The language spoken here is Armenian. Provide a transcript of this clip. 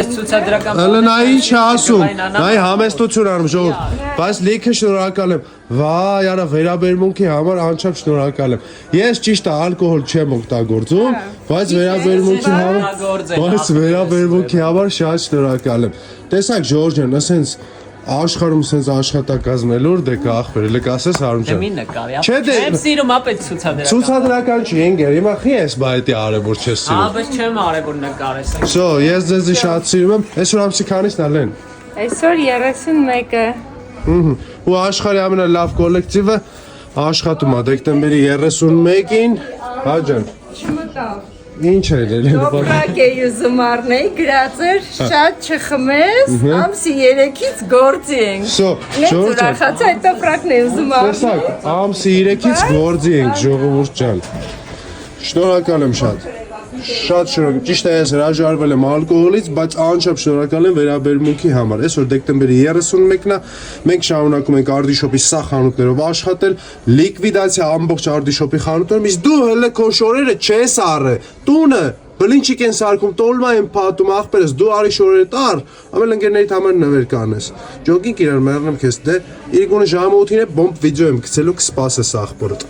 Ալը նա ինչ ասում, նայ համեստություն արում ժողովուրդ, բայց լիքը շնորհակալ եմ, վայ, արա վերաբերմունքի համար անչափ շնորհակալ եմ։ Ես ճիշտ է ալկոհոլ չեմ օգտագործում, բայց վերաբերմունքի համար շատ շնորհակալ եմ։ Տեսակ Ժորժ ջան, ասենց աշխարհում sense աշխատակազմ էլ որ դե կա ախպեր, լկասես Հարուն ջան։ Մի նկարի, Չէ դե եմ սիրում ապետ ցուցադրական։ Ցուցադրական չի ընկեր, հիմա խի ես բայտի արևոր չես սիրում։ Բայց չեմ արևոր նկարես։ So, ես ձեզ շատ սիրում եմ։ Այսօր ամսի քանիսն ալեն։ Այսօր 31-ը։ Ու աշխարհի ամենալավ կոլեկտիվը աշխատում է դեկտեմբերի 31-ին, հա ջան։ Չմտավ։ Ինչ է դե։ Դոպրակ է ուզում առնել, գրած էր շատ չխմես, ամսի 3-ից գործի ենք։ So, Ես Ժորժ ջան, ուրախացա այդ դոպրակն է ուզում առնել։ տեսակ, ամսի 3-ից գործի ենք ժողովուրդ ջան։ Շնորհակալ եմ շատ։ Շատ շնորհակալ։ Ճիշտ է, ես հրաժարվել եմ ալկոհոլից, բայց անչափ շնորհակալ եմ վերաբերմունքի համար։ Այսօր դեկտեմբերի 31-ն է, մենք շարունակում ենք Արդիշոպի սա խանութներով աշխատել, լիկվիդացիա ամբողջ Արդիշոպի խանութներում, իսկ դու հələ քո շորերը չես առը։ Տունը բլինչիկ են սարքում, տոլմա են փաթում, ախպերս դու արի շորերը տար, ամեն ընկերներիդ համար նվեր կանես։ Ջոկինք իրար մեռնեմ քեզ դե, իրիկունը ժամը 8-ին է բոմբ վիդեո եմ գցելու կսպասես ախպորդ։